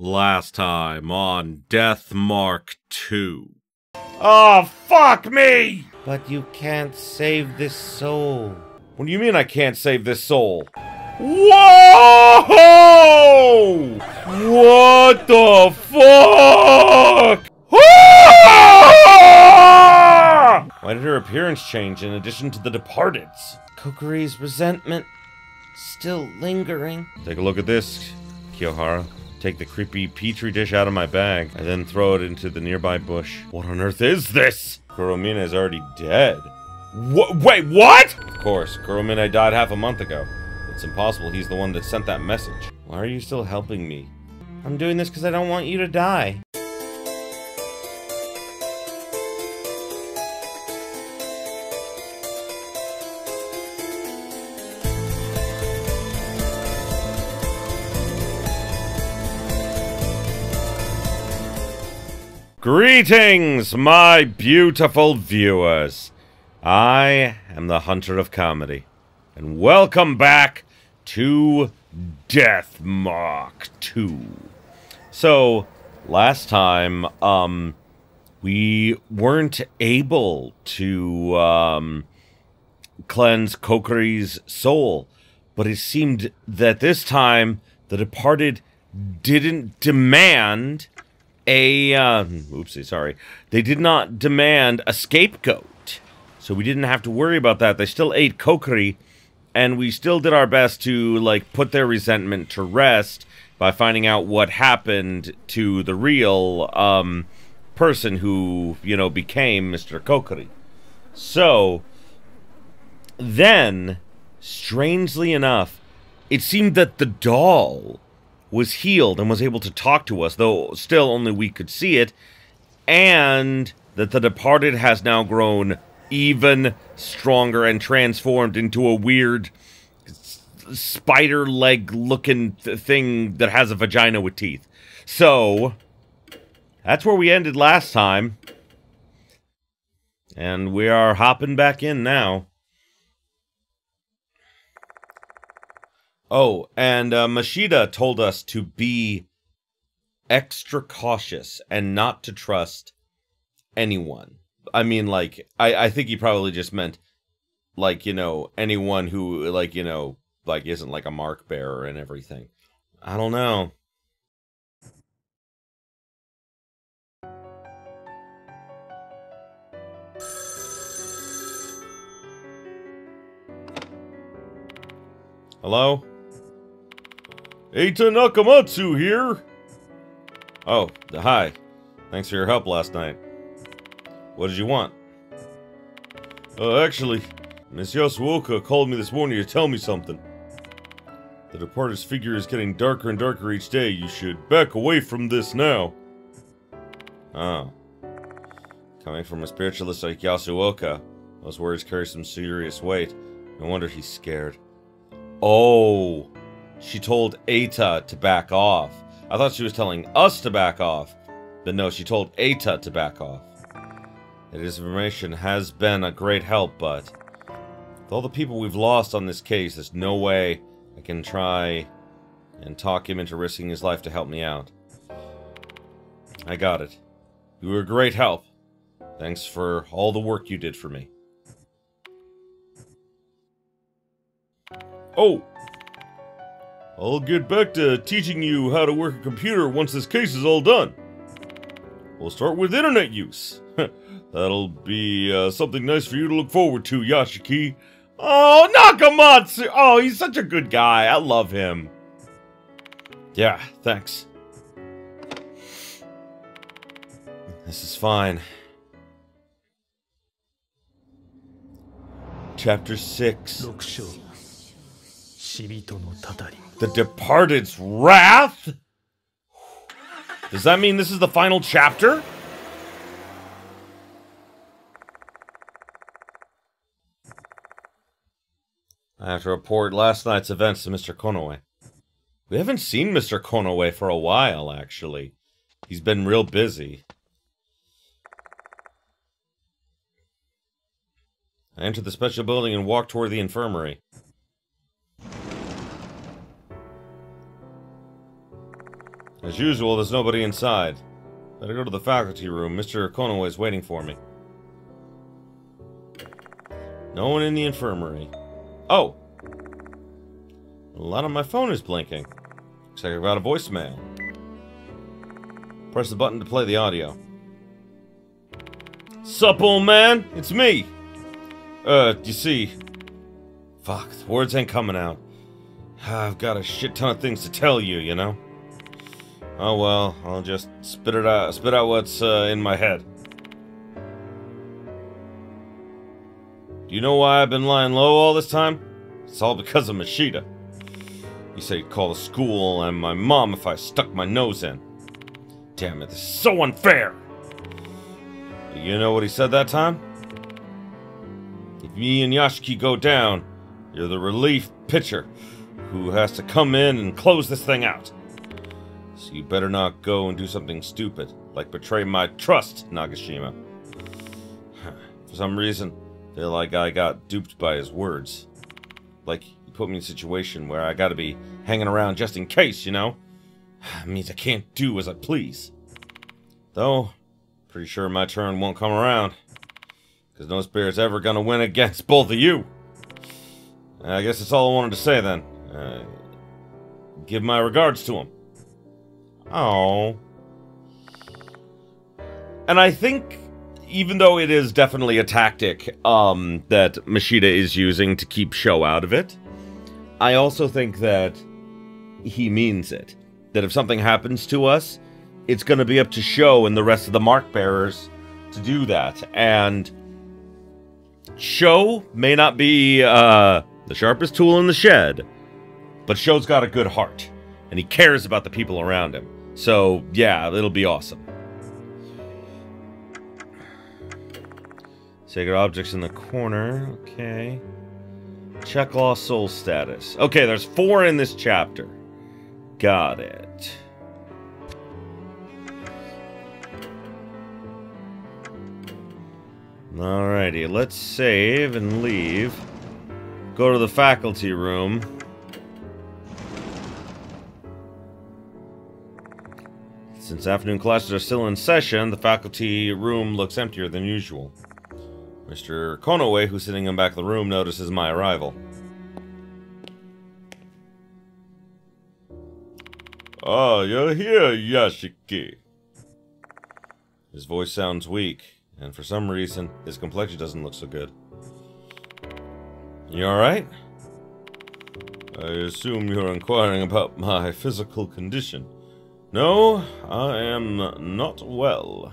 Last time on Death Mark 2. Oh, fuck me! But you can't save this soul. What do you mean I can't save this soul? Whoa! What the fuck? Why did her appearance change in addition to the departed's? Kokori's resentment still lingering. Take a look at this, Kiyohara. Take the creepy petri dish out of my bag, and then throw it into the nearby bush. What on earth is this? Kuromine is already dead. Wait, what? Of course, Kuromine died half a month ago. It's impossible he's the one that sent that message. Why are you still helping me? I'm doing this because I don't want you to die. Greetings, my beautiful viewers. I am the Hunter of Comedy, and welcome back to Death Mark 2. So, last time, we weren't able to, cleanse Kokori's soul, but it seemed that this time, the departed didn't demand they did not demand a scapegoat, so we didn't have to worry about that. They still ate Kokori, and we still did our best to, like, put their resentment to rest by finding out what happened to the real, person who, you know, became Mr. Kokori. So, then, strangely enough, it seemed that the doll was healed and was able to talk to us, though still only we could see it, and that the departed has now grown even stronger and transformed into a weird spider leg looking thing that has a vagina with teeth. So, that's where we ended last time, and we are hopping back in now. Oh, and Mashida told us to be extra cautious and not to trust anyone. I mean, like, I think he probably just meant, like, you know, anyone who, like, you know, like, isn't, like, a mark bearer and everything. I don't know. Hello? Eita Nakamatsu here! Oh, hi. Thanks for your help last night. What did you want? Actually, Miss Yasuoka called me this morning to tell me something. The departed's figure is getting darker and darker each day. You should back away from this now. Oh. Coming from a spiritualist like Yasuoka, those words carry some serious weight. No wonder he's scared. Oh, she told Eita to back off. I thought she was telling us to back off. But no, she told Eita to back off. His information has been a great help, but with all the people we've lost on this case, there's no way I can try and talk him into risking his life to help me out. I got it. You were a great help. Thanks for all the work you did for me. Oh! I'll get back to teaching you how to work a computer once this case is all done. We'll start with internet use. That'll be something nice for you to look forward to, Yashiki. Oh, Nakamatsu! Oh, he's such a good guy. I love him. Yeah, thanks. This is fine. Chapter 6. The Departed's Wrath? Does that mean this is the final chapter? I have to report last night's events to Mr. Konoe. We haven't seen Mr. Konoe for a while, actually. He's been real busy. I entered the special building and walked toward the infirmary. As usual, there's nobody inside. Better go to the faculty room. Mr. Konoe is waiting for me. No one in the infirmary. Oh! A lot on my phone is blinking. Looks like I've got a voicemail. Press the button to play the audio. Sup, old man? It's me! You see... Fuck, the words ain't coming out. I've got a shit ton of things to tell you, you know? Oh well, I'll just spit out what's in my head. Do you know why I've been lying low all this time? It's all because of Michiho. He said he'd call the school and my mom if I stuck my nose in. Damn it, this is so unfair! You know what he said that time? If me and Yashiki go down, you're the relief pitcher who has to come in and close this thing out. So you better not go and do something stupid, like betray my trust, Nagashima. For some reason, I feel like I got duped by his words. Like, he put me in a situation where I gotta be hanging around just in case, you know? It means I can't do as I please. Though, pretty sure my turn won't come around. Because no spirit's ever gonna win against both of you. I guess that's all I wanted to say then. Give my regards to him. Oh. And I think, even though it is definitely a tactic that Michiho is using to keep Sho out of it, I also think that he means it. That if something happens to us, it's going to be up to Sho and the rest of the mark bearers to do that. And Sho may not be the sharpest tool in the shed, but Sho's got a good heart, and he cares about the people around him. So, yeah, it'll be awesome. Sacred objects in the corner. Okay. Check lost soul status. Okay, there's 4 in this chapter. Got it. Alrighty, let's save and leave. Go to the faculty room. Since afternoon classes are still in session, the faculty room looks emptier than usual. Mr. Konoe, who's sitting in the back of the room, notices my arrival. Ah, you're here, Yashiki. His voice sounds weak, and for some reason, his complexion doesn't look so good. You alright? I assume you're inquiring about my physical condition. No, I am not well.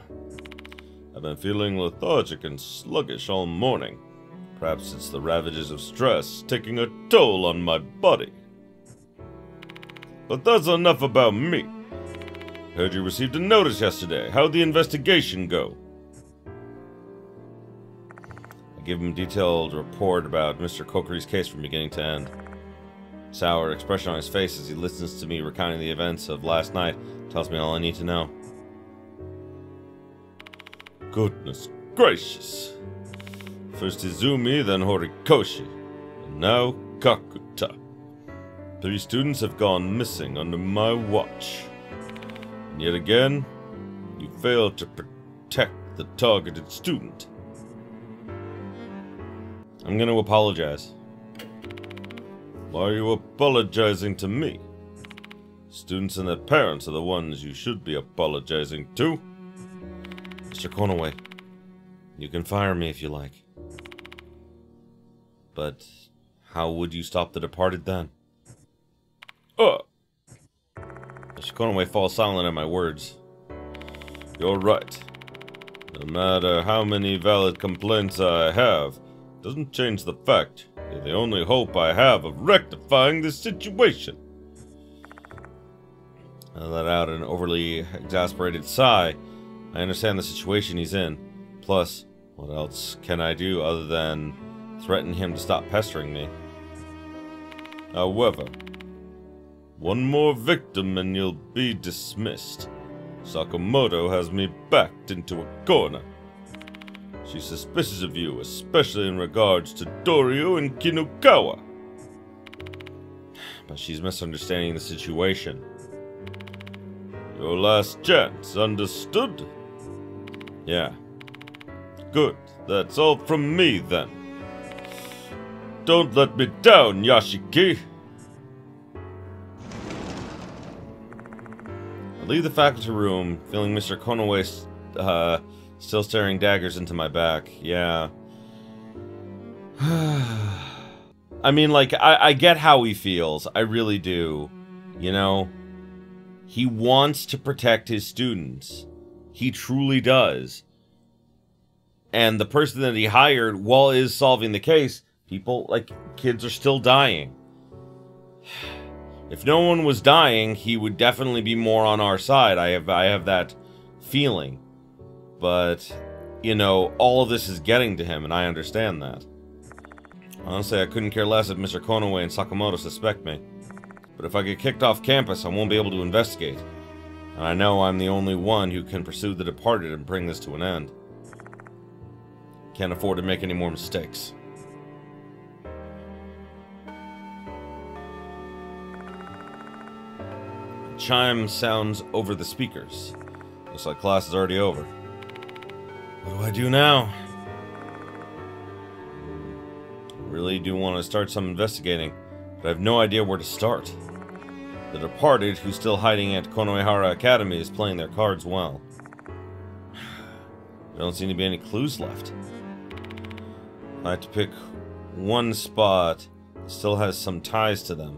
I've been feeling lethargic and sluggish all morning. Perhaps it's the ravages of stress taking a toll on my body. But that's enough about me. Heard you received a notice yesterday. How'd the investigation go? I give him a detailed report about Mr. Kokuri's case from beginning to end. Sour expression on his face as he listens to me recounting the events of last night tells me all I need to know. Goodness gracious. First Izumi, then Horikoshi, and now Kakuta. 3 students have gone missing under my watch. And yet again, you failed to protect the targeted student. I'm going to apologize. Why are you apologizing to me? Students and their parents are the ones you should be apologizing to. Mr. Konoe, you can fire me if you like. But how would you stop the departed then? Mr. Konoe falls silent at my words. You're right. No matter how many valid complaints I have, it doesn't change the fact you're the only hope I have of rectifying this situation. I let out an overly exasperated sigh. I understand the situation he's in. Plus, what else can I do other than threaten him to stop pestering me? However, one more victim and you'll be dismissed. Sakamoto has me backed into a corner. She's suspicious of you, especially in regards to Dorio and Kinukawa. But she's misunderstanding the situation. Your last chance, understood? Yeah. Good. That's all from me, then. Don't let me down, Yashiki. I leave the faculty room, feeling Mr. Konaway still staring daggers into my back. Yeah. I mean, like, I get how he feels. I really do. You know? He wants to protect his students. He truly does. And the person that he hired, while is solving the case, people, like, kids are still dying. If no one was dying, he would definitely be more on our side. I have that feeling. But, you know, all of this is getting to him, and I understand that. Honestly, I couldn't care less if Mr. Konaway and Sakamoto suspect me. But if I get kicked off campus, I won't be able to investigate. And I know I'm the only one who can pursue the departed and bring this to an end. Can't afford to make any more mistakes. A chime sounds over the speakers. Looks like class is already over. What do I do now? I really do want to start some investigating, but I have no idea where to start. The departed, who's still hiding at Konohara Academy, is playing their cards well. There don't seem to be any clues left. I have to pick one spot that still has some ties to them.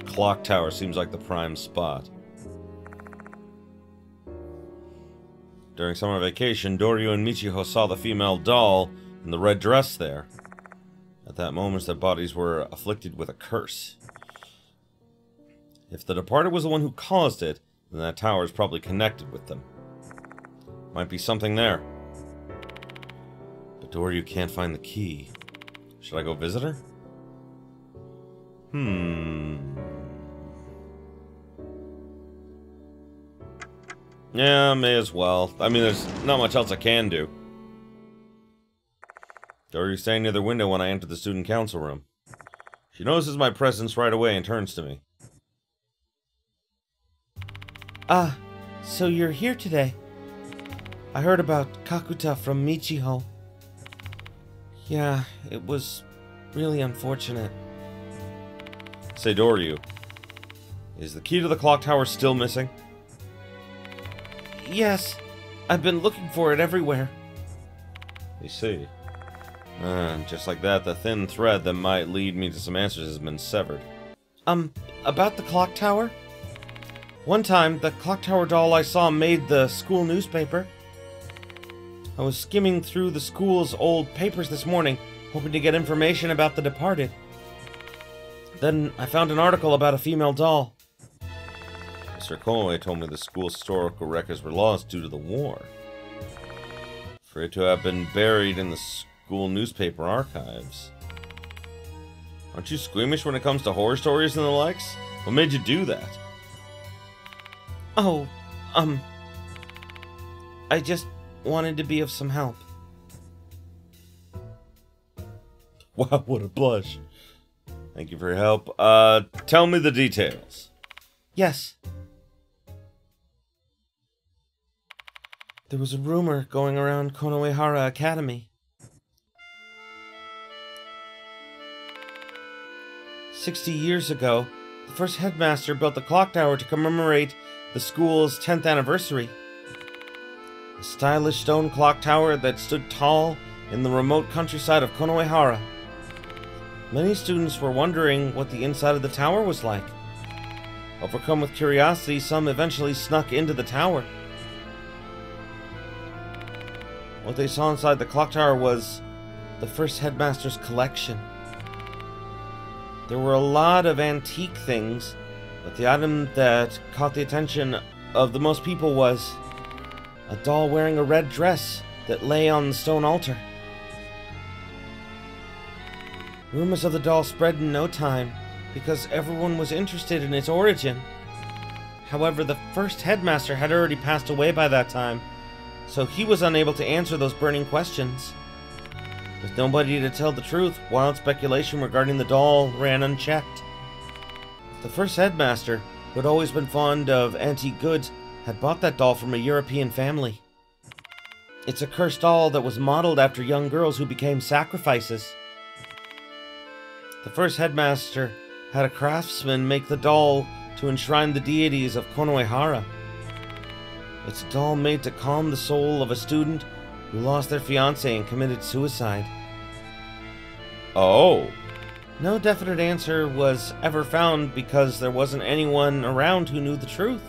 Clock tower seems like the prime spot. During summer vacation, Doryu and Michiho saw the female doll in the red dress there. At that moment, their bodies were afflicted with a curse. If the departed was the one who caused it, then that tower is probably connected with them. Might be something there. But Doryu can't find the key. Should I go visit her? Yeah, may as well. I mean, there's not much else I can do. Doryu's standing near the window when I enter the student council room. She notices my presence right away and turns to me. Ah, so you're here today. I heard about Kakuta from Michiho. Yeah, it was really unfortunate. Say, Doryu, is the key to the clock tower still missing? Yes, I've been looking for it everywhere. I see. Just like that, the thin thread that might lead me to some answers has been severed. About the clock tower? One time, the clock tower doll I saw made the school newspaper. I was skimming through the school's old papers this morning, hoping to get information about the departed. Then I found an article about a female doll. Mr. Konaway told me the school's historical records were lost due to the war. For it to have been buried in the school newspaper archives. Aren't you squeamish when it comes to horror stories and the likes? What made you do that? Oh, I just wanted to be of some help. Wow, what a blush. Thank you for your help. Tell me the details. Yes. There was a rumor going around Konohara Academy. 60 years ago, the first headmaster built the clock tower to commemorate the school's 10th anniversary. A stylish stone clock tower that stood tall in the remote countryside of Konohara. Many students were wondering what the inside of the tower was like. Overcome with curiosity, some eventually snuck into the tower. What they saw inside the clock tower was the first headmaster's collection. There were a lot of antique things, but the item that caught the attention of the most people was a doll wearing a red dress that lay on the stone altar. Rumors of the doll spread in no time, because everyone was interested in its origin. However, the first headmaster had already passed away by that time, so he was unable to answer those burning questions. With nobody to tell the truth, wild speculation regarding the doll ran unchecked. The first headmaster, who had always been fond of antique goods, had bought that doll from a European family. It's a cursed doll that was modeled after young girls who became sacrifices. The first headmaster had a craftsman make the doll to enshrine the deities of Konoehara. It's a doll made to calm the soul of a student who lost their fiancé and committed suicide. Oh. No definite answer was ever found because there wasn't anyone around who knew the truth.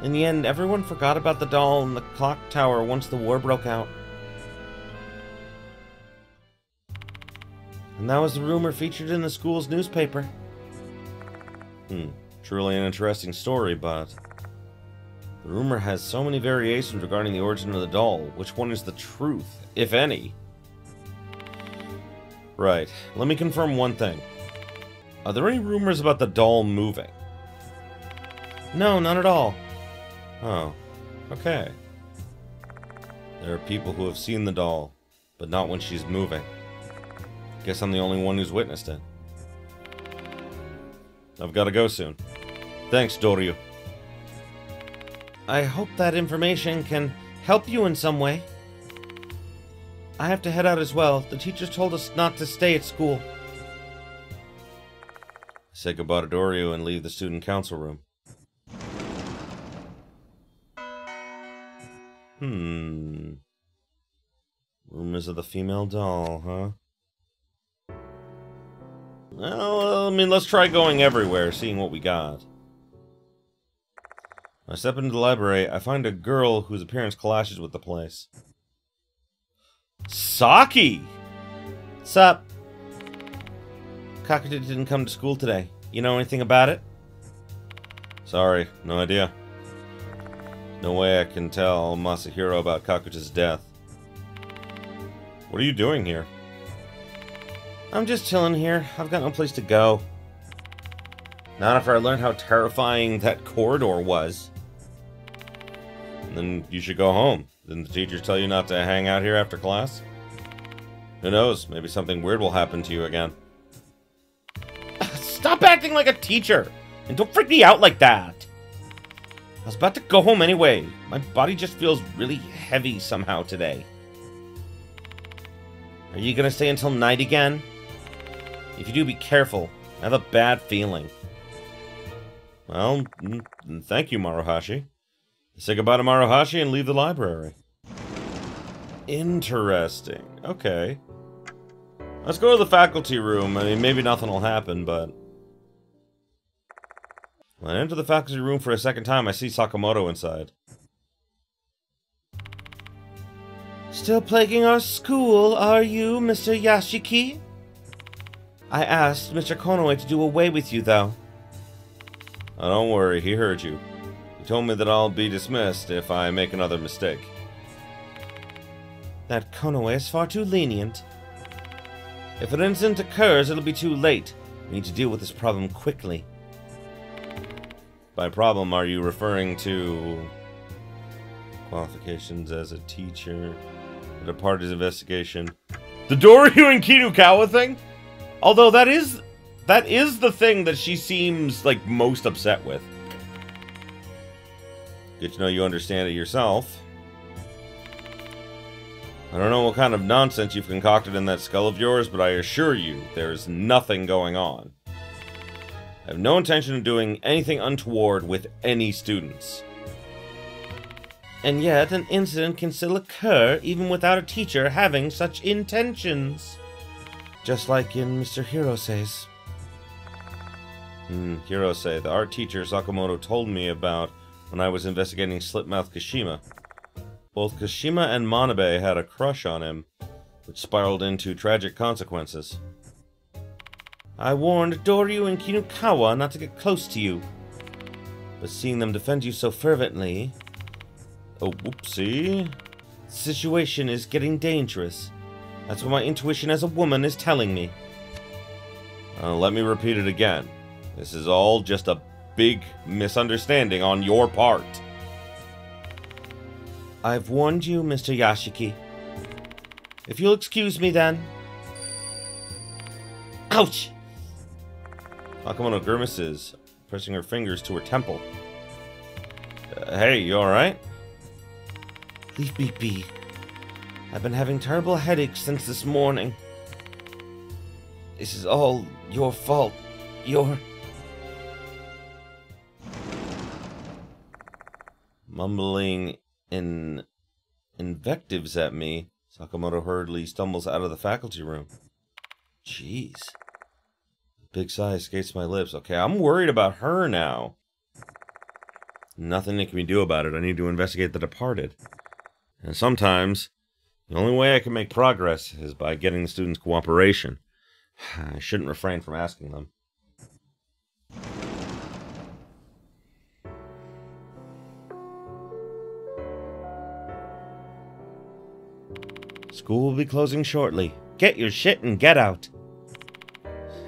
In the end, everyone forgot about the doll in the clock tower once the war broke out. And that was the rumor featured in the school's newspaper. Truly an interesting story, but the rumor has so many variations regarding the origin of the doll. Which one is the truth, if any? Right. Let me confirm one thing. Are there any rumors about the doll moving? No, none at all. Oh. Okay. There are people who have seen the doll, but not when she's moving. Guess I'm the only one who's witnessed it. I've got to go soon. Thanks, Doryu. I hope that information can help you in some way. I have to head out as well. The teachers told us not to stay at school. Say goodbye to Doryu and leave the student council room. Rumors of the female doll, huh? Well, I mean, let's try going everywhere, seeing what we got. I step into the library, I find a girl whose appearance clashes with the place. Saki! What's up? Kakuta didn't come to school today. You know anything about it? Sorry, no idea. No way I can tell Masahiro about Kakuta's death. What are you doing here? I'm just chilling here. I've got no place to go. Not after I learned how terrifying that corridor was. Then you should go home. Didn't the teachers tell you not to hang out here after class? Who knows, maybe something weird will happen to you again. Stop acting like a teacher! And don't freak me out like that! I was about to go home anyway. My body just feels really heavy somehow today. Are you gonna stay until night again? If you do, be careful. I have a bad feeling. Well, thank you, Maruhashi. Say goodbye to Maruhashi and leave the library. Interesting. Okay. Let's go to the faculty room. I mean, maybe nothing will happen, but... When I enter the faculty room for a second time, I see Sakamoto inside. Still plaguing our school, are you, Mr. Yashiki? I asked Mr. Konoe to do away with you, though. Oh, don't worry, he heard you. He told me that I'll be dismissed if I make another mistake. That Konoe is far too lenient. If an incident occurs, it'll be too late. We need to deal with this problem quickly. By problem, are you referring to qualifications as a teacher, the party's investigation, the Doryu and Kinukawa thing? Although that is the thing that she seems like most upset with. Good to know you understand it yourself. I don't know what kind of nonsense you've concocted in that skull of yours, but I assure you, there's nothing going on. I have no intention of doing anything untoward with any students. And yet, an incident can still occur even without a teacher having such intentions. Just like in Mr. Hirosei's. Hirose, the art teacher Sakamoto told me about when I was investigating Slipmouth Kashima. Both Kashima and Manabe had a crush on him, which spiraled into tragic consequences. I warned Doryu and Kinukawa not to get close to you. But seeing them defend you so fervently... Oh, whoopsie. The situation is getting dangerous. That's what my intuition as a woman is telling me. Let me repeat it again. This is all just a big misunderstanding on your part. I've warned you, Mr. Yashiki. If you'll excuse me, then... Ouch! Sakamoto grimaces, pressing her fingers to her temple. Hey, you alright? Leave me be. I've been having terrible headaches since this morning. This is all your fault. Mumbling invectives at me, Sakamoto hurriedly stumbles out of the faculty room. Jeez. A big sigh escapes my lips. Okay, I'm worried about her now. Nothing that can be do about it. I need to investigate the departed. And sometimes, the only way I can make progress is by getting the students' cooperation. I shouldn't refrain from asking them. School will be closing shortly. Get your shit and get out.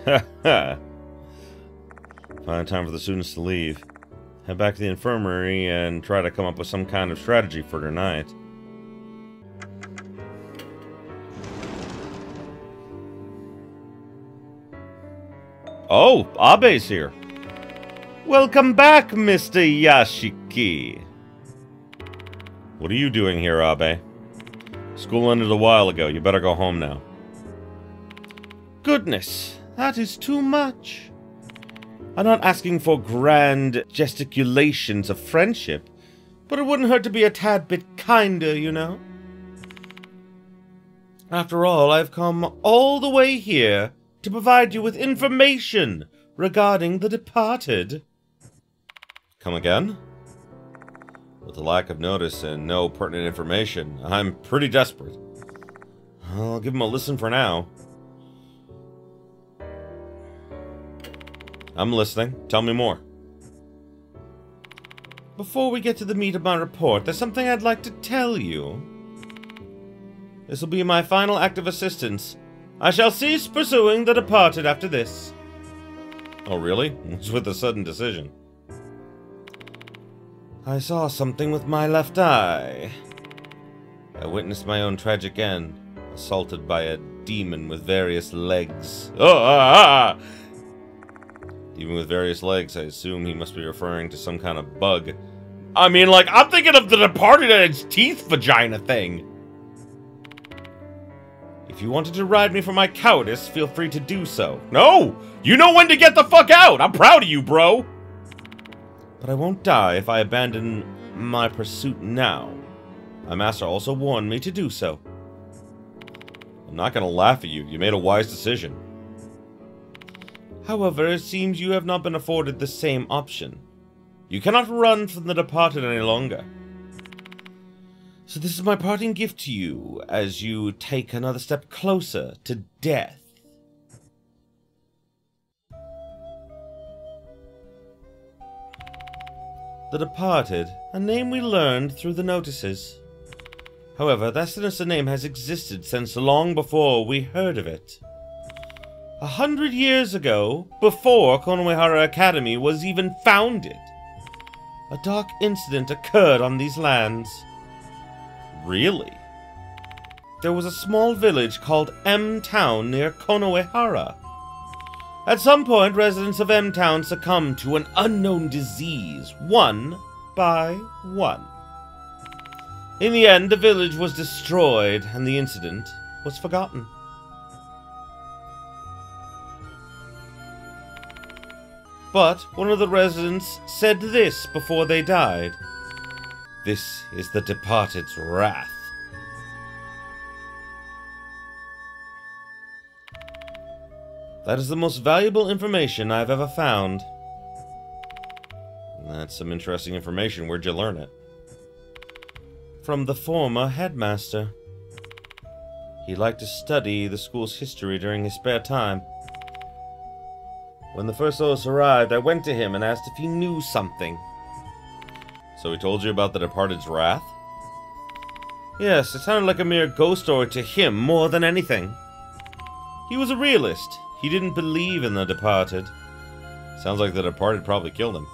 Ha ha. Finally time for the students to leave. Head back to the infirmary and try to come up with some kind of strategy for tonight. Oh, Abe's here. Welcome back, Mr. Yashiki. What are you doing here, Abe? School ended a while ago. You better go home now. Goodness, that is too much. I'm not asking for grand gesticulations of friendship, but it wouldn't hurt to be a tad bit kinder, you know? After all, I've come all the way here to provide you with information regarding the departed. Come again? With the lack of notice and no pertinent information, I'm pretty desperate. I'll give him a listen for now. I'm listening. Tell me more. Before we get to the meat of my report, there's something I'd like to tell you. This will be my final act of assistance. I shall cease pursuing the departed after this. Oh, really? What's with the sudden decision? I saw something with my left eye. I witnessed my own tragic end, assaulted by a demon with various legs. Oh, Demon with various legs, I assume he must be referring to some kind of bug. I mean, like, I'm thinking of the departed and its teeth vagina thing. If you wanted to ride me for my cowardice, feel free to do so. No! You know when to get the fuck out! I'm proud of you, bro! But I won't die if I abandon my pursuit now. My master also warned me to do so. I'm not gonna laugh at you. You made a wise decision. However, it seems you have not been afforded the same option. You cannot run from the departed any longer. So this is my parting gift to you, as you take another step closer to death. The departed, a name we learned through the notices. However, that sinister name has existed since long before we heard of it. 100 years ago, before Konohara Academy was even founded, a dark incident occurred on these lands. Really? There was a small village called M Town near Konohara. At some point, residents of M Town succumbed to an unknown disease, one by one. In the end, the village was destroyed, and the incident was forgotten. But one of the residents said this before they died. This is the departed's wrath. That is the most valuable information I've ever found. That's some interesting information. Where'd you learn it? From the former headmaster. He liked to study the school's history during his spare time. When the first Otis arrived, I went to him and asked if he knew something. So he told you about the departed's wrath? Yes, it sounded like a mere ghost story to him more than anything. He was a realist. He didn't believe in the departed. Sounds like the departed probably killed him.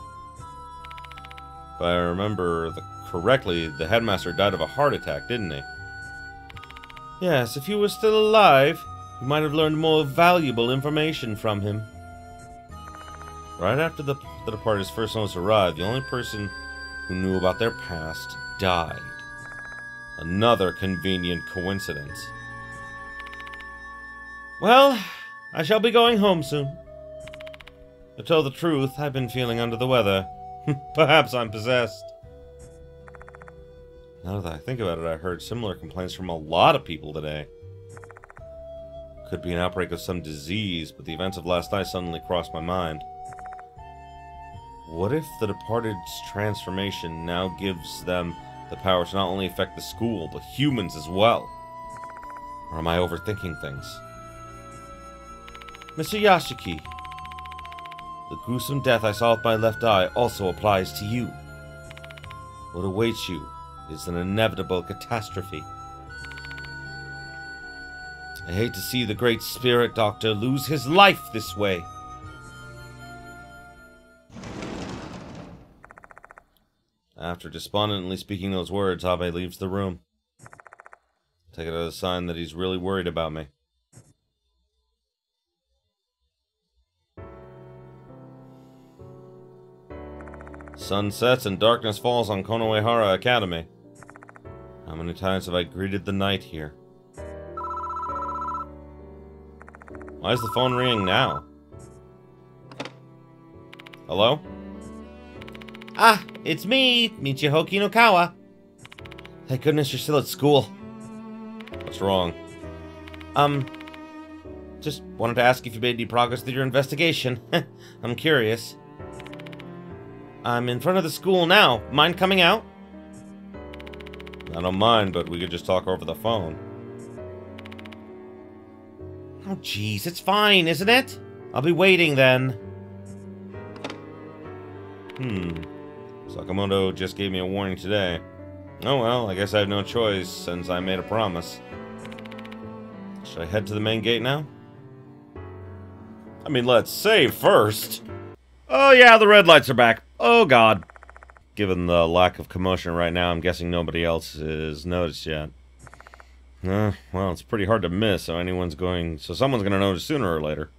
If I remember correctly, the headmaster died of a heart attack, didn't he? Yes, if he was still alive, you might have learned more valuable information from him. Right after the departed's first notice arrived, the only person who knew about their past died. Another convenient coincidence. Well, I shall be going home soon. To tell the truth, I've been feeling under the weather. Perhaps I'm possessed. Now that I think about it, I heard similar complaints from a lot of people today. Could be an outbreak of some disease, but the events of last night suddenly crossed my mind. What if the departed's transformation now gives them the power to not only affect the school, but humans as well? Or am I overthinking things? Mr. Yashiki, the gruesome death I saw with my left eye also applies to you. What awaits you is an inevitable catastrophe. I hate to see the great spirit doctor lose his life this way. After despondently speaking those words, Abe leaves the room. Take it as a sign that he's really worried about me. Sun sets and darkness falls on Konoehara Academy. How many times have I greeted the night here? Why is the phone ringing now? Hello? Ah, it's me, Michiho Kinokawa. Thank goodness you're still at school. What's wrong? Just wanted to ask if you made any progress with your investigation. I'm curious. I'm in front of the school now. Mind coming out? I don't mind, but we could just talk over the phone. Oh, jeez, it's fine, isn't it? I'll be waiting then. Sakamoto just gave me a warning today. Oh well, I guess I have no choice since I made a promise. Should I head to the main gate now? I mean, let's save first. Oh yeah, the red lights are back. Oh god. Given the lack of commotion right now, I'm guessing nobody else has noticed yet. Well, it's pretty hard to miss, so someone's gonna notice sooner or later.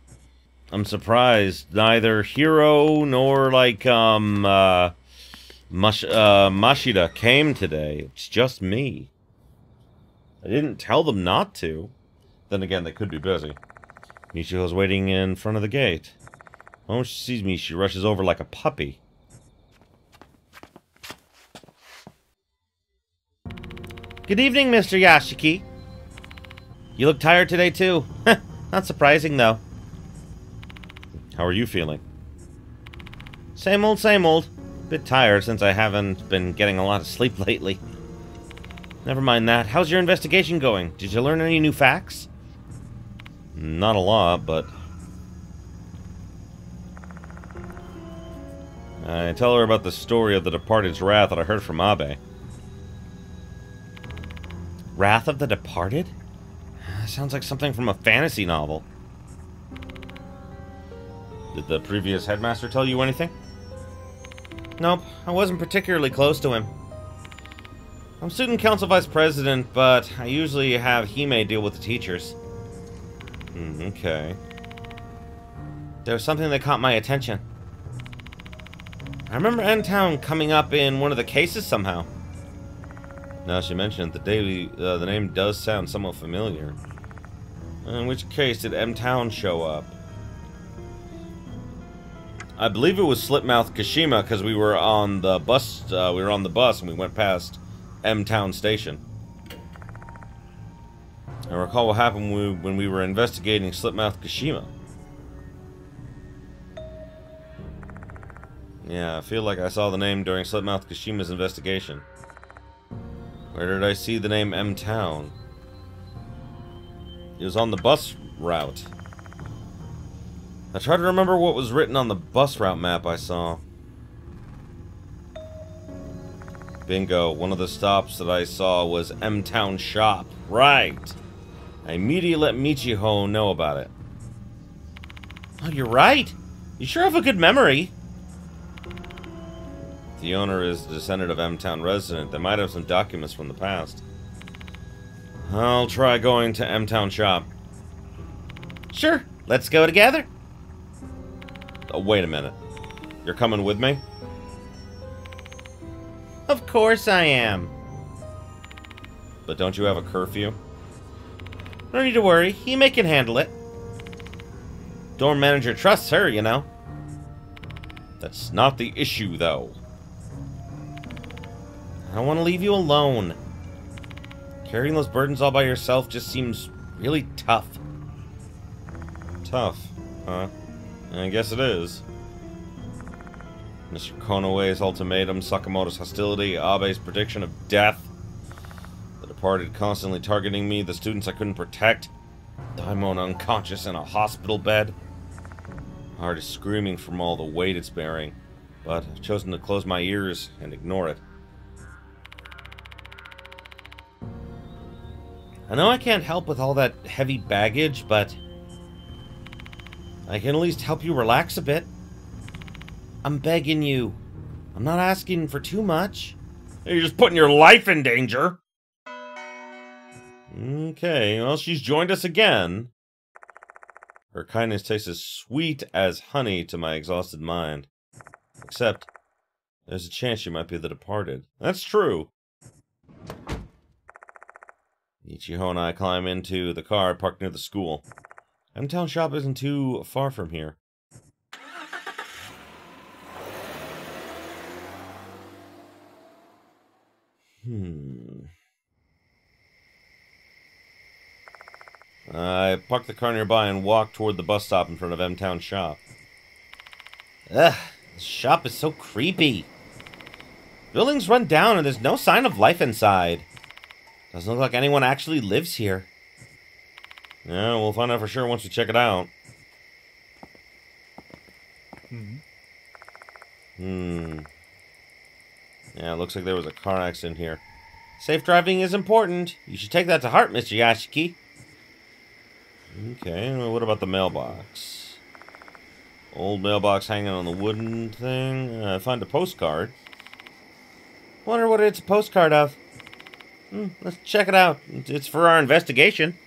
I'm surprised neither Hiro nor, Mashida came today. It's just me. I didn't tell them not to. Then again, they could be busy. Michiho's waiting in front of the gate. When she sees me, she rushes over like a puppy. Good evening, Mr. Yashiki. You look tired today, too. Not surprising, though. How are you feeling? Same old, same old. Bit tired since I haven't been getting a lot of sleep lately. Never mind that. How's your investigation going? Did you learn any new facts? Not a lot, but... I tell her about the story of the departed's wrath that I heard from Abe. Wrath of the Departed? Sounds like something from a fantasy novel. Did the previous headmaster tell you anything? Nope, I wasn't particularly close to him. I'm student council vice president, but I usually have Hime deal with the teachers. Okay. There was something that caught my attention. I remember N-Town coming up in one of the cases somehow. Now she mentioned it, the name does sound somewhat familiar. In which case did M-Town show up? I believe it was Slipmouth Kashima because we were on the bus. And we went past M-Town Station. I recall what happened when we were investigating Slipmouth Kashima. Yeah, I feel like I saw the name during Slipmouth Kashima's investigation. Where did I see the name M-Town? It was on the bus route. I try to remember what was written on the bus route map I saw. Bingo, one of the stops that I saw was M-Town Shop. Right! I immediately let Michiho know about it. Oh, you're right! You sure have a good memory. If the owner is a descendant of M-Town resident, they might have some documents from the past. I'll try going to M-Town Shop. Sure, let's go together. Oh, wait a minute. You're coming with me? Of course I am. But don't you have a curfew? No need to worry. Hime can handle it. Dorm manager trusts her, you know. That's not the issue, though. I don't want to leave you alone. Carrying those burdens all by yourself just seems really tough. Tough, huh? I guess it is. Mr. Konoway's ultimatum, Sakamoto's hostility, Abe's prediction of death, the departed constantly targeting me, the students I couldn't protect, Daimon unconscious in a hospital bed. My heart is screaming from all the weight it's bearing, but I've chosen to close my ears and ignore it. I know I can't help with all that heavy baggage, but I can at least help you relax a bit. I'm begging you. I'm not asking for too much. You're just putting your life in danger. Okay, well, she's joined us again. Her kindness tastes as sweet as honey to my exhausted mind. Except, there's a chance she might be the departed. That's true. Michiho and I climb into the car parked near the school. M-Town shop isn't too far from here. I park the car nearby and walk toward the bus stop in front of M-Town shop. Ugh, this shop is so creepy. Building's run down and there's no sign of life inside. Doesn't look like anyone actually lives here. Yeah, we'll find out for sure once we check it out. Yeah, it looks like there was a car accident here. Safe driving is important. You should take that to heart, Mr. Yashiki. Okay, well, what about the mailbox? Old mailbox hanging on the wooden thing. Find a postcard. Wonder what it's a postcard of. Let's check it out. It's for our investigation.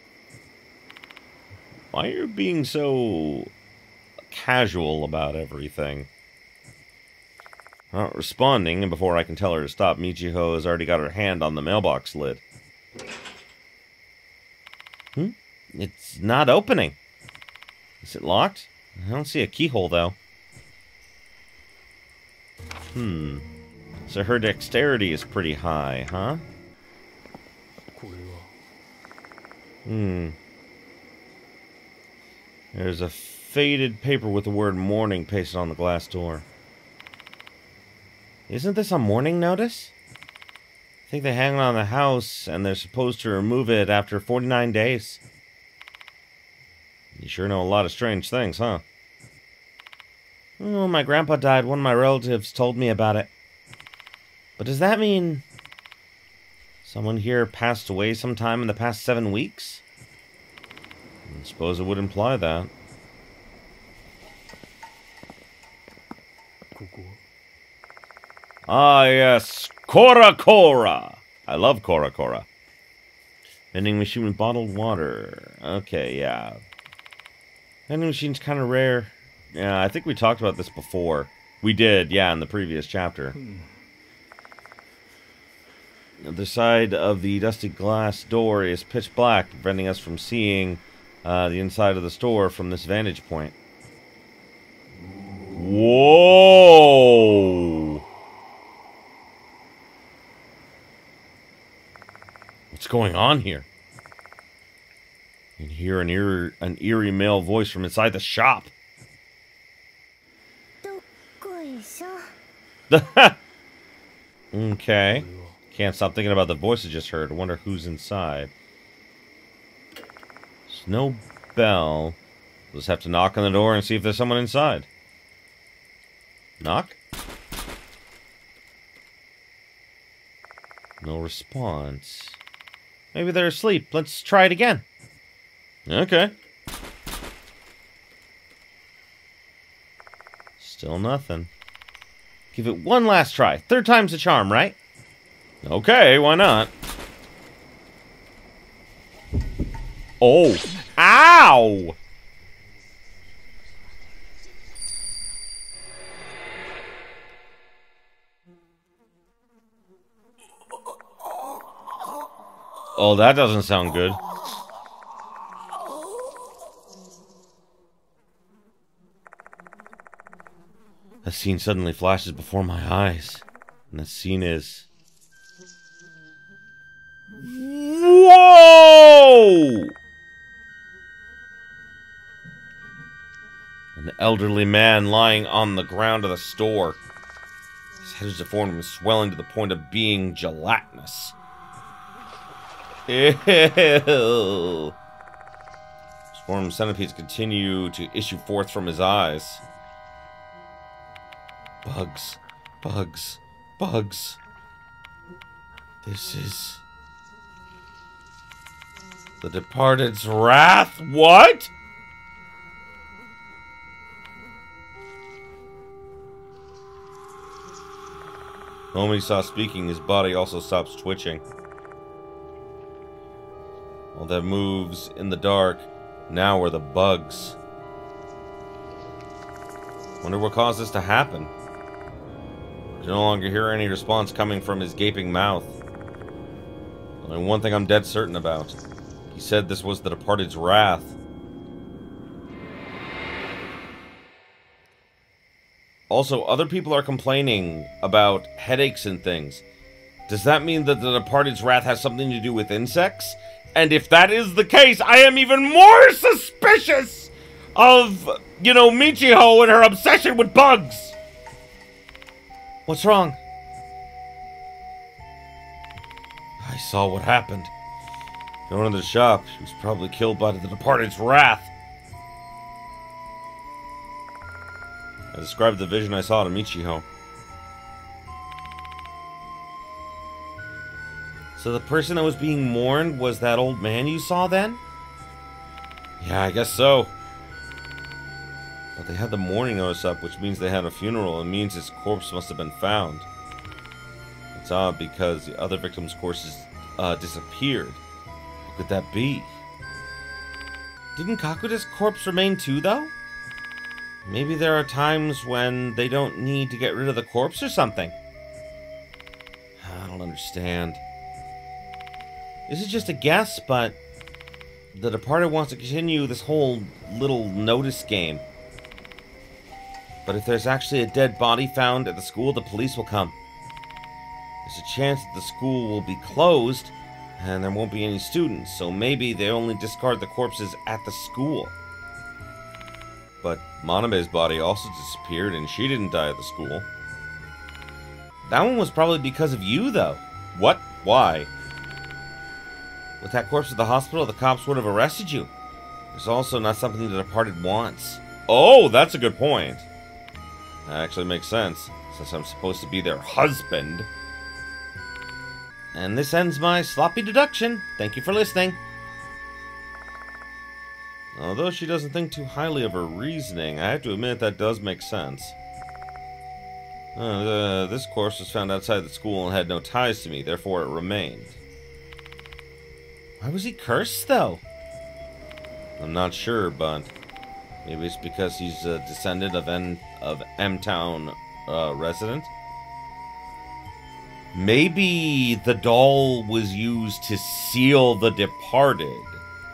Why are you being so casual about everything? Not responding, and before I can tell her to stop, Michiho has already got her hand on the mailbox lid. It's not opening. Is it locked? I don't see a keyhole, though. So her dexterity is pretty high, huh? There's a faded paper with the word morning pasted on the glass door. Isn't this a morning notice? I think they hang it on the house, and they're supposed to remove it after 49 days. You sure know a lot of strange things, huh? Oh, my grandpa died. One of my relatives told me about it. But does that mean someone here passed away sometime in the past 7 weeks? I suppose it would imply that. Ah, yes. Cora Cora! I love Cora Cora. Vending machine with bottled water. Okay, yeah. Vending machine's kind of rare. Yeah, I think we talked about this before. We did, yeah, in the previous chapter. The other side of the dusty glass door is pitch black, preventing us from seeing the inside of the store from this vantage point. Whoa! What's going on here? You can hear an eerie male voice from inside the shop. Okay. Can't stop thinking about the voice I just heard. I wonder who's inside. There's no bell. We'll just have to knock on the door and see if there's someone inside. Knock? No response. Maybe they're asleep. Let's try it again. Okay. Still nothing. Give it one last try. Third time's the charm, right? Okay, why not? Oh. Ow! Oh, that doesn't sound good. A scene suddenly flashes before my eyes. And the scene is... Whoa! An elderly man lying on the ground of the store. His head is deformed and swelling to the point of being gelatinous. Ew. Swarm centipedes continue to issue forth from his eyes. Bugs. Bugs. Bugs. This is... the Departed's wrath? What? The moment he stops speaking, his body also stops twitching. All that moves in the dark now are the bugs. Wonder what caused this to happen. I can no longer hear any response coming from his gaping mouth. Only one thing I'm dead certain about. He said this was the Departed's wrath. Also, other people are complaining about headaches and things. Does that mean that the Departed's wrath has something to do with insects? And if that is the case, I am even more suspicious of, you know, Michiho and her obsession with bugs. What's wrong? I saw what happened. Going into the shop, she was probably killed by the Departed's wrath. I described the vision I saw to Michiho. So the person that was being mourned was that old man you saw then? Yeah, I guess so. But they had the mourning notice up, which means they had a funeral. It means his corpse must have been found. It's odd because the other victim's corpse disappeared. What could that be? Didn't Kakuda's corpse remain too, though? Maybe there are times when they don't need to get rid of the corpse or something. I don't understand. This is just a guess, but the Departed wants to continue this whole little notice game. But if there's actually a dead body found at the school, the police will come. There's a chance that the school will be closed and there won't be any students, so maybe they only discard the corpses at the school. But Manabe's body also disappeared and she didn't die at the school. That one was probably because of you, though. What? Why? With that corpse at the hospital, the cops would have arrested you. It's also not something the Departed wants. Oh, that's a good point. That actually makes sense, since I'm supposed to be their husband. And this ends my sloppy deduction. Thank you for listening. Although she doesn't think too highly of her reasoning, I have to admit that does make sense. This corpse was found outside the school and had no ties to me, therefore it remained. Why was he cursed, though? I'm not sure, but maybe it's because he's a descendant of M-Town resident. Maybe the doll was used to seal the Departed.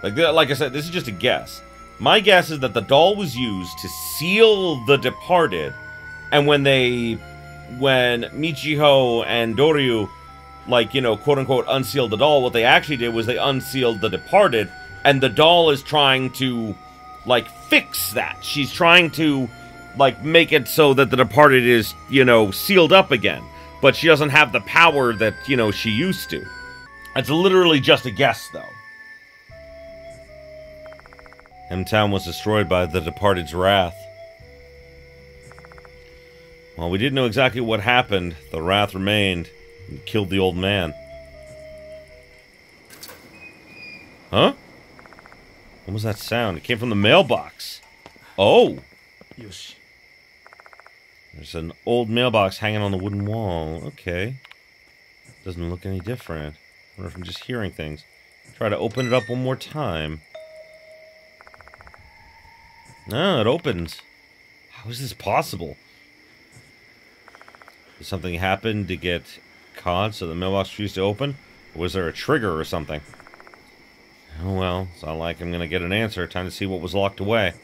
Like I said, this is just a guess. My guess is that the doll was used to seal the Departed, and when Michiho and Doryu, like, you know, quote-unquote unsealed the doll, what they actually did was they unsealed the Departed, and the doll is trying to, like, fix that. She's trying to, like, make it so that the Departed is, you know, sealed up again. But she doesn't have the power that, you know, she used to. It's literally just a guess, though. M-Town was destroyed by the Departed's wrath. While we didn't know exactly what happened, the wrath remained and killed the old man. Huh? What was that sound? It came from the mailbox. Oh! Yoshi. There's an old mailbox hanging on the wooden wall. Okay. Doesn't look any different. I wonder if I'm just hearing things. Try to open it up one more time. No, it opens. How is this possible? Did something happen to get caught so the mailbox refused to open? Was there a trigger or something? Oh well, it's not like I'm gonna get an answer. Time to see what was locked away.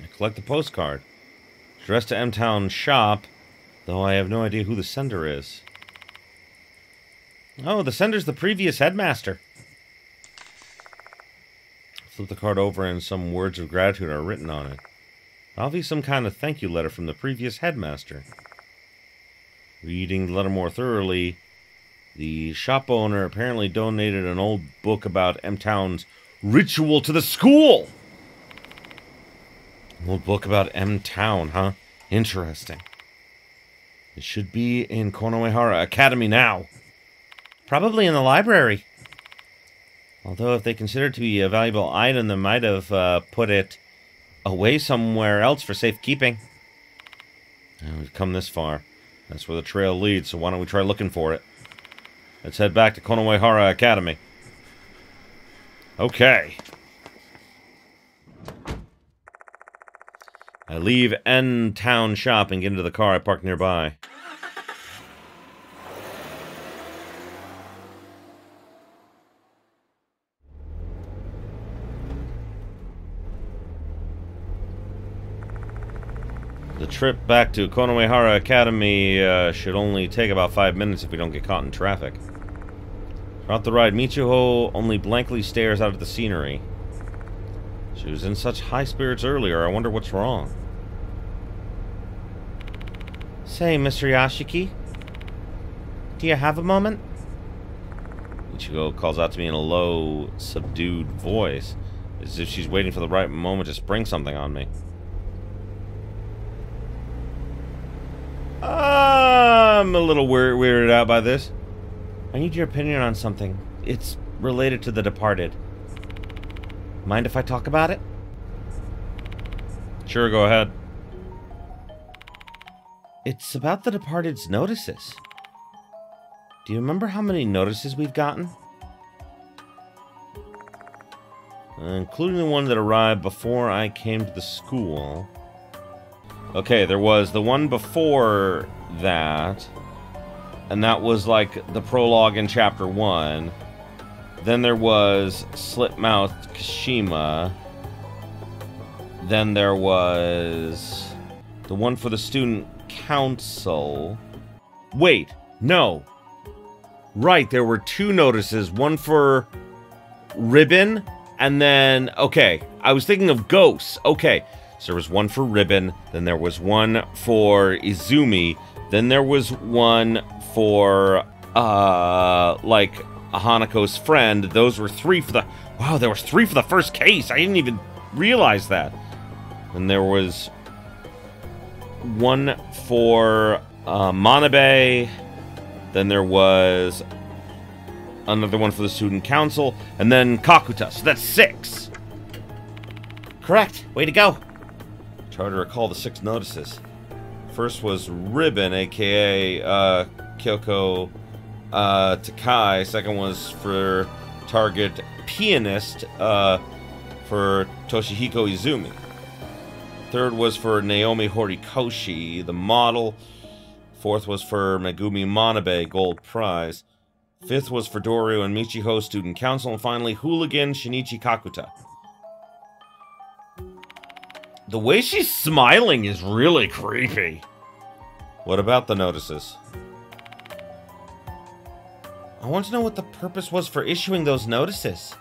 I collect the postcard. Addressed to M-Town shop, though I have no idea who the sender is. Oh, the sender's the previous headmaster. Flip the card over and some words of gratitude are written on it. Obviously some kind of thank you letter from the previous headmaster. Reading the letter more thoroughly, the shop owner apparently donated an old book about M-Town's ritual to the school! An old book about M-Town, huh? Interesting. It should be in Konohara Academy now. Probably in the library. Although if they consider it to be a valuable item, they might have put it away somewhere else for safekeeping. We've come this far. That's where the trail leads, so why don't we try looking for it? Let's head back to Konohara Academy. Okay. I leave N-Town shop and get into the car I parked nearby. The trip back to Konohara Academy should only take about 5 minutes if we don't get caught in traffic. Throughout the ride, Michiho only blankly stares out at the scenery. She was in such high spirits earlier, I wonder what's wrong. Say, Mr. Yashiki, do you have a moment? Michiho calls out to me in a low, subdued voice, as if she's waiting for the right moment to spring something on me. I'm a little weirded out by this. I need your opinion on something. It's related to The Departed. Mind if I talk about it? Sure, go ahead. It's about The Departed's notices. Do you remember how many notices we've gotten? Including the one that arrived before I came to the school. Okay, there was the one before that, and that was like the prologue in Chapter 1. Then there was Slipmouth Kashima. Then there was the one for the student council. Wait, no. Right, there were 2 notices. One for Ribbon, and then, okay, I was thinking of Ghosts. Okay. So there was one for Ribbon, then there was one for Izumi, then there was one for, like, Hanako's friend. Those were 3 for the... Wow, there was 3 for the first case! I didn't even realize that. And there was one for, Manabe, then there was another one for the student council, and then Kakuta, so that's 6! Correct! Way to go! Try to recall the 6 notices. First was Ribbon, aka Kyoko Takai. Second was for target pianist for Toshihiko Izumi. Third was for Naomi Horikoshi, the model. Fourth was for Megumi Manabe, gold prize. Fifth was for Doryu and Michiho, student council. And finally, hooligan Shinichi Kakuta. The way she's smiling is really creepy. What about the notices? I want to know what the purpose was for issuing those notices.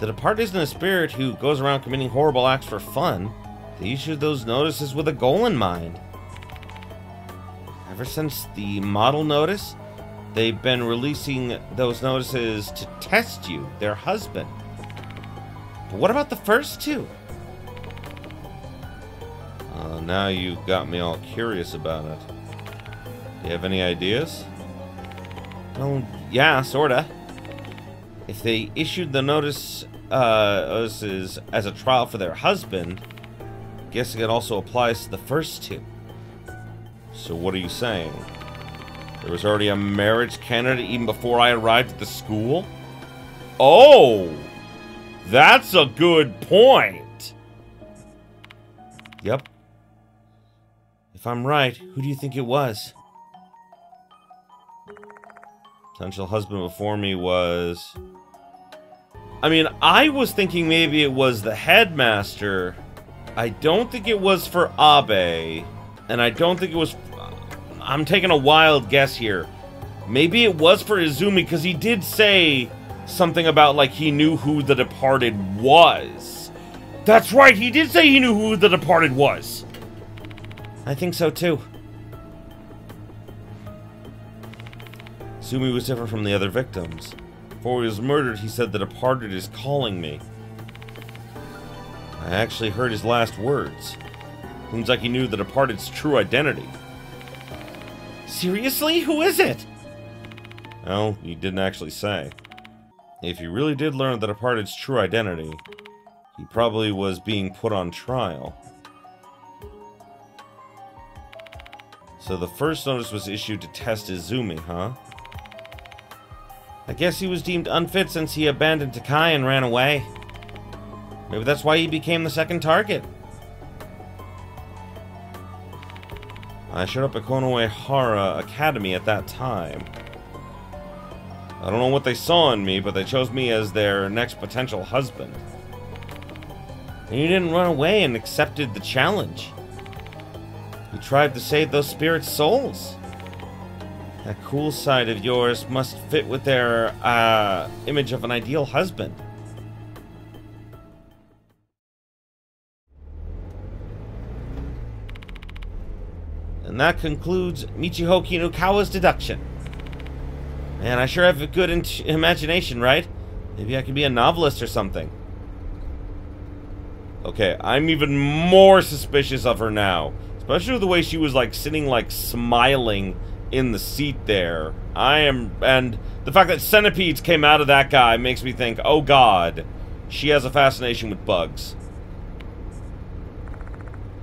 The Departed isn't a spirit who goes around committing horrible acts for fun. They issued those notices with a goal in mind. Ever since the model notice, they've been releasing those notices to test you, their husband. But what about the first 2? Now you got me all curious about it. Do you have any ideas? Well, yeah, sorta. If they issued the notices as a trial for their husband, I guess it also applies to the first 2. So what are you saying? There was already a marriage candidate even before I arrived at the school? Oh! That's a good point! Yep. If I'm right, who do you think it was? Potential husband before me was... I mean, I was thinking maybe it was the headmaster. I don't think it was for Abe. And I don't think it was... I'm taking a wild guess here. Maybe it was for Izumi, because he did say something about, like, he knew who the departed was. That's right, he did say he knew who the departed was. I think so, too. Izumi was different from the other victims. Before he was murdered, he said the departed is calling me. I actually heard his last words. Seems like he knew the departed's true identity. Seriously? Who is it? Well, he didn't actually say. If he really did learn the departed's true identity, he probably was being put on trial. So the first notice was issued to test Izumi, huh? I guess he was deemed unfit since he abandoned Takai and ran away. Maybe that's why he became the second target. I showed up at Konoehara Academy at that time. I don't know what they saw in me, but they chose me as their next potential husband. And you didn't run away and accepted the challenge. You tried to save those spirits' souls. That cool side of yours must fit with their, image of an ideal husband. And that concludes Michiho Kinukawa's deduction. Man, I sure have a good imagination, right? Maybe I could be a novelist or something. Okay, I'm even more suspicious of her now. Especially the way she was, like, sitting, like, smiling in the seat there. And the fact that centipedes came out of that guy makes me think, oh god, she has a fascination with bugs.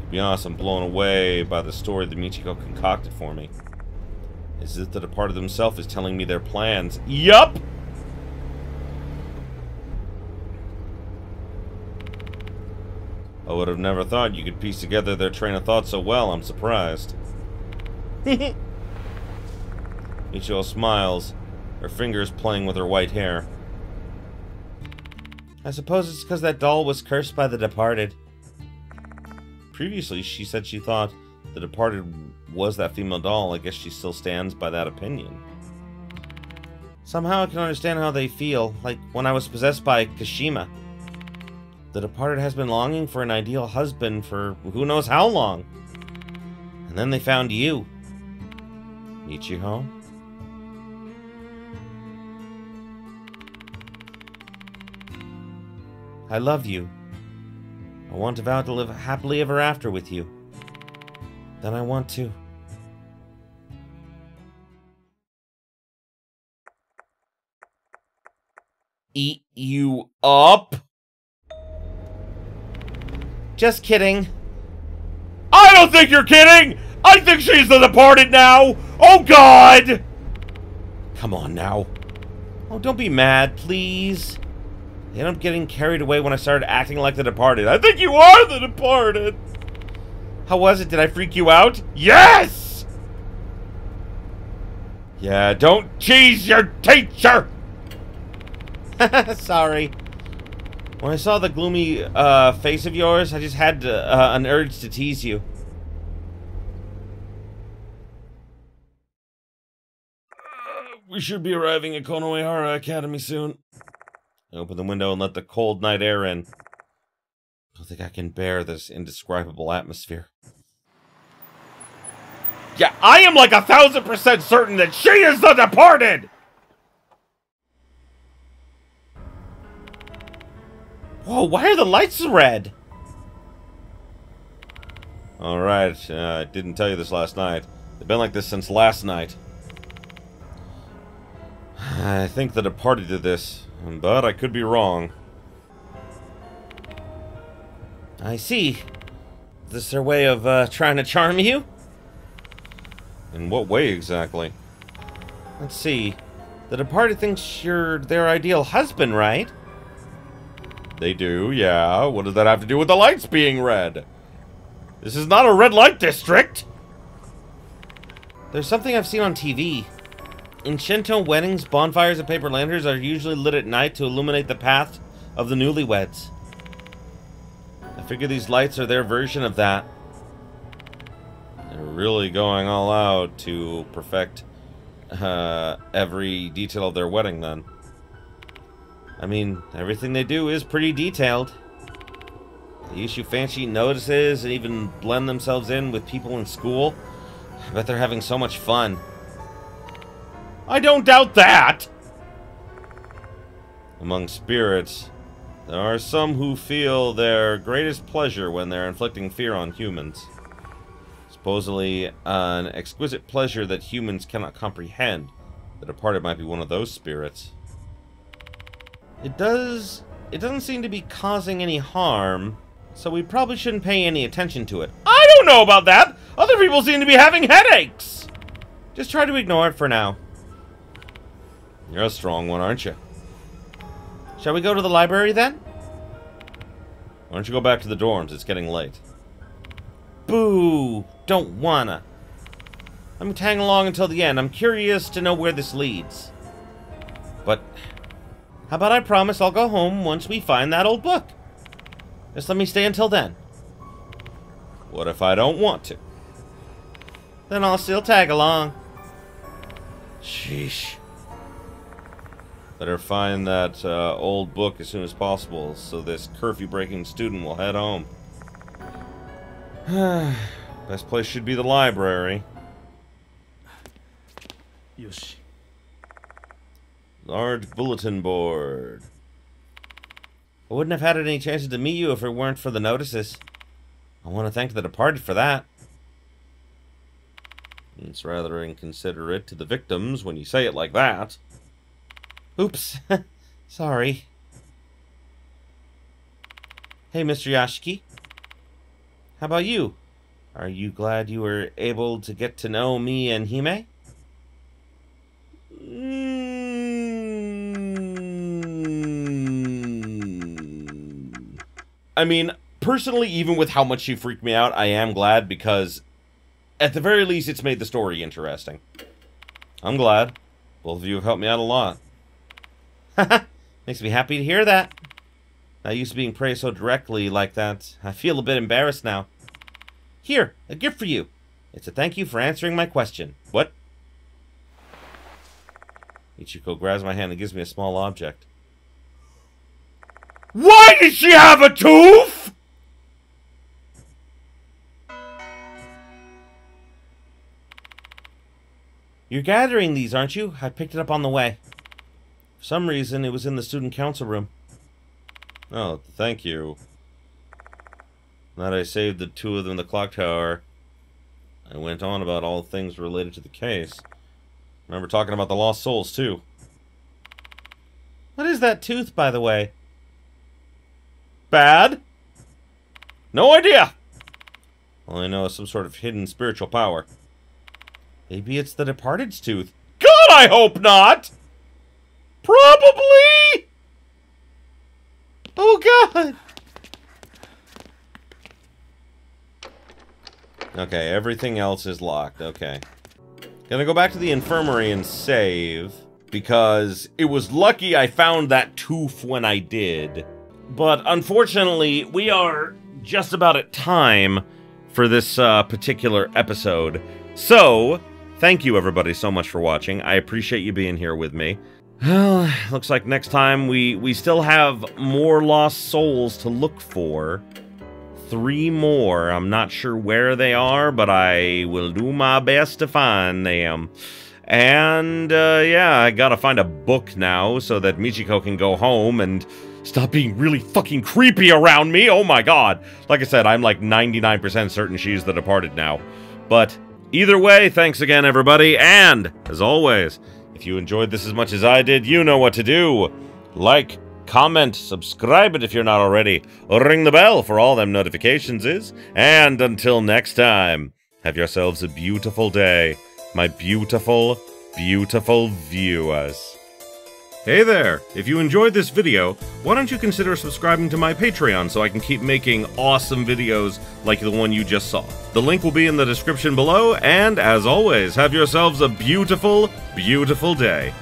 To be honest, I'm blown away by the story that Michiho concocted for me. Is it the departed himself is telling me their plans? Yup! I would have never thought you could piece together their train of thought so well. I'm surprised. Michiho smiles, her fingers playing with her white hair. I suppose it's because that doll was cursed by the departed. Previously, she said she thought the departed was that female doll. I guess she still stands by that opinion. Somehow I can understand how they feel, like when I was possessed by Kashima. The departed has been longing for an ideal husband for who knows how long. And then they found you. Michiho? I love you. I want to vow to live happily ever after with you. Then I want to. Eat you up? Just kidding. I don't think you're kidding! I think she's the departed now! Oh god! Come on now. Oh, don't be mad, please. I ended up getting carried away when I started acting like the departed. I think you are the departed! How was it? Did I freak you out? Yes! Yeah, don't tease your teacher! Sorry. When I saw the gloomy face of yours, I just had an urge to tease you. We should be arriving at Konoehara Academy soon. I open the window and let the cold night air in. I don't think I can bear this indescribable atmosphere. Yeah, I am like 1000% certain that she is the departed! Whoa, why are the lights red? Alright, I didn't tell you this last night. They've been like this since last night. I think the departed did this, but I could be wrong. I see. Is this their way of trying to charm you? In what way exactly? Let's see. The departed thinks you're their ideal husband, right? They do, yeah. What does that have to do with the lights being red? This is not a red light district! There's something I've seen on TV. In Shinto weddings, bonfires and paper lanterns are usually lit at night to illuminate the path of the newlyweds. I figure these lights are their version of that. They're really going all out to perfect every detail of their wedding, then. I mean, everything they do is pretty detailed. They issue fancy notices and even blend themselves in with people in school. I bet they're having so much fun. I don't doubt that! Among spirits, there are some who feel their greatest pleasure when they're inflicting fear on humans. Supposedly, an exquisite pleasure that humans cannot comprehend. The departed might be one of those spirits. It doesn't seem to be causing any harm, so we probably shouldn't pay any attention to it. I don't know about that! Other people seem to be having headaches! Just try to ignore it for now. You're a strong one, aren't you? Shall we go to the library, then? Why don't you go back to the dorms? It's getting late. Boo! Don't wanna. I'm tagging along until the end. I'm curious to know where this leads. But how about I promise I'll go home once we find that old book? Just let me stay until then. What if I don't want to? Then I'll still tag along. Sheesh. Better find that old book as soon as possible, so this curfew-breaking student will head home. Best place should be the library. Yoshi. Large bulletin board. I wouldn't have had any chances to meet you if it weren't for the notices. I want to thank the departed for that. It's rather inconsiderate to the victims when you say it like that. Oops. Sorry. Hey, Mr. Yashiki. How about you? Are you glad you were able to get to know me and Hime? I mean, personally, even with how much she freaked me out, I am glad because, at the very least, it's made the story interesting. I'm glad. Both of you have helped me out a lot. Makes me happy to hear that. Not used to being praised so directly like that. I feel a bit embarrassed now. Here, a gift for you. It's a thank you for answering my question. What? Michiho grabs my hand and gives me a small object. Why did she have a tooth? You're gathering these, aren't you? I picked it up on the way. For some reason, it was in the student council room. Oh, thank you. Now that I saved the two of them in the clock tower, I went on about all things related to the case. Remember talking about the lost souls, too. What is that tooth, by the way? Bad? No idea! All I know is some sort of hidden spiritual power. Maybe it's the departed's tooth. God, I hope not! Probably! Oh, God! Okay, everything else is locked. Okay. Gonna go back to the infirmary and save, because it was lucky I found that tooth when I did. But unfortunately, we are just about at time for this particular episode. So, thank you everybody so much for watching. I appreciate you being here with me. Well, looks like next time we still have more lost souls to look for. 3 more. I'm not sure where they are, but I will do my best to find them. And, yeah, I gotta find a book now so that Michiho can go home and stop being really fucking creepy around me. Oh my god. Like I said, I'm like 99% certain she's the departed now. But either way, thanks again, everybody. And, as always, if you enjoyed this as much as I did, you know what to do. Like, comment, subscribe it if you're not already. Ring the bell for all them notifications is. And until next time, have yourselves a beautiful day, my beautiful, beautiful viewers. Hey there! If you enjoyed this video, why don't you consider subscribing to my Patreon so I can keep making awesome videos like the one you just saw. The link will be in the description below, and as always, have yourselves a beautiful, beautiful day.